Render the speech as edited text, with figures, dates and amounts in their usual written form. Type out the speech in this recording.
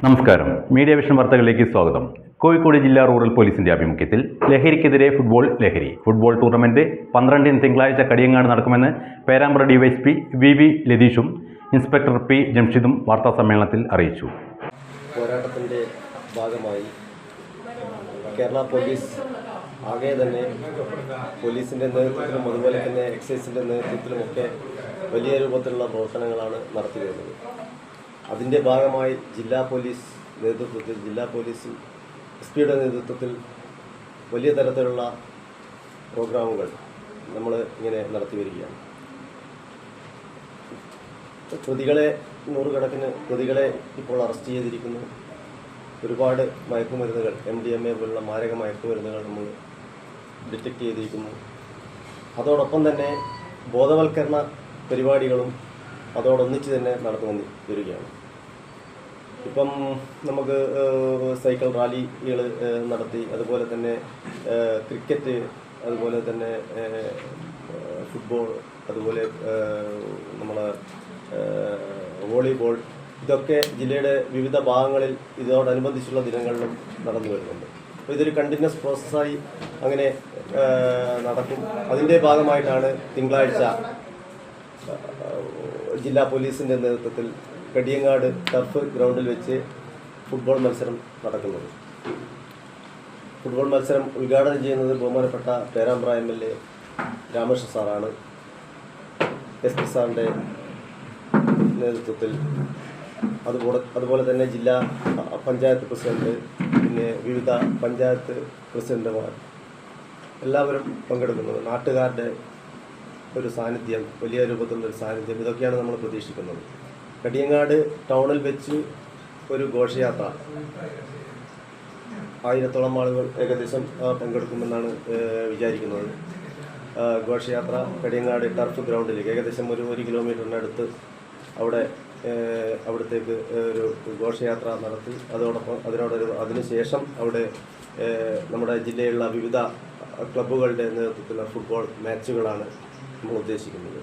നമസ്കാരം. Media vision വാർത്തകളിലേക്ക് സ്വാഗതം. കോഴിക്കോട് ജില്ലാ റൂറൽ പോലീസിന്റെ ആഭിമുഖ്യത്തിൽ ലഹരിക്കെതിരെ ഫുട്ബോൾ ടൂർണമെന്റ് 12 തിങ്കളാഴ്ച കടിയങ്ങാട് നടക്കുമെന്ന് പേരാമ്പ്ര ഡിവൈഎസ്പി വി ലതീഷും ഇൻസ്പെക്ടർ പി ജംഷിദും വാർത്താസമ്മേളനത്തിൽ അറിയിച്ചു. പോരാട്ടത്തിൻ്റെ ഭാഗമായി കേരള പോലീസ് ആകെ തന്നെ പോലീസിൻ്റെ നേതൃത്വത്തിലും അതുപോലെ തന്നെ എക്സൈസിൻ്റെ നേതൃത്വത്തിലുമൊക്കെ വലിയ രൂപത്തിലുള്ള പ്രവർത്തനങ്ങളാണ് നടത്തി വരുന്നത്. അതിൻ്റെ ഭാഗമായി ജില്ലാ പോലീസ് എസ്.പിയുടെ നേതൃത്വത്തിൽ വലിയ തരത്തിലുള്ള പ്രോഗ്രാമുകൾ നമ്മൾ ഇങ്ങനെ നടത്തി വരികയാണ്. നൂറുകണക്കിന് പ്രതികളെ ഇപ്പോൾ അറസ്റ്റ് ചെയ്തിരിക്കുന്നു. ഒരുപാട് മയക്കുമരുന്നുകൾ MDMA പോലുള്ള മാരക മയക്കുമരുന്നുകൾ നമ്മൾ ഡിറ്റക്ട് ചെയ്തിരിക്കുന്നു. അതോടൊപ്പം തന്നെ ബോധവൽക്കരണ പരിപാടികളും അതോടൊന്നിച്ച് തന്നെ നടന്നു വരികയാണ്. ഇപ്പം നമുക്ക് സൈക്കിൾ റാലികൾ നടത്തി, അതുപോലെ തന്നെ ക്രിക്കറ്റ്, അതുപോലെ തന്നെ ഫുട്ബോൾ, അതുപോലെ നമ്മളെ വോളിബോൾ, ഇതൊക്കെ ജില്ലയുടെ വിവിധ ഭാഗങ്ങളിൽ ഇതോടനുബന്ധിച്ചുള്ള ദിനങ്ങളിലും നടന്നു വരുന്നുണ്ട്. അപ്പോൾ ഇതൊരു കണ്ടിന്യൂസ് പ്രോസസ്സായി അങ്ങനെ നടക്കും. അതിൻ്റെ ഭാഗമായിട്ടാണ് തിങ്കളാഴ്ച ജില്ലാ പോലീസിൻ്റെ നേതൃത്വത്തിൽ കടിയങ്ങാട് ടർഫ് ഗ്രൗണ്ടിൽ വെച്ച് ഫുട്ബോൾ മത്സരം നടക്കുന്നത്. ഫുട്ബോൾ മത്സരം ഉദ്ഘാടനം ചെയ്യുന്നത് ബഹുമാനപ്പെട്ട പേരാമ്പ്ര MLA രാമകൃഷ്ണൻ സാറാണ്. SP സാറിൻ്റെ നേതൃത്വത്തിൽ അതുപോലെ തന്നെ ജില്ലാ പഞ്ചായത്ത് പ്രസിഡന്റ്, പിന്നെ വിവിധ പഞ്ചായത്ത് പ്രസിഡന്റുമാർ എല്ലാവരും പങ്കെടുക്കുന്നത്. നാട്ടുകാരുടെ ഒരു സാന്നിധ്യം, വലിയ രൂപത്തിലുള്ളൊരു സാന്നിധ്യം, ഇതൊക്കെയാണ് നമ്മൾ പ്രതീക്ഷിക്കുന്നത്. കടിയങ്ങാട് ടൗണിൽ വെച്ച് ഒരു ഘോഷയാത്ര 1000-ഓളം ആളുകൾ ഏകദേശം പങ്കെടുക്കുമെന്നാണ് വിചാരിക്കുന്നത്. ഘോഷയാത്ര കടിയങ്ങാട് ടർഫ് ഗ്രൗണ്ടിലേക്ക് ഏകദേശം ഒരു 1 കിലോമീറ്ററിനടുത്ത് അവിടത്തേക്ക് ഒരു ഘോഷയാത്ര നടത്തി അതിനുശേഷം അവിടെ നമ്മുടെ ജില്ലയിലുള്ള വിവിധ ക്ലബ്ബുകളുടെ നേതൃത്വത്തിലുള്ള ഫുട്ബോൾ മാച്ചുകളാണ് നമ്മൾ ഉദ്ദേശിക്കുന്നത്.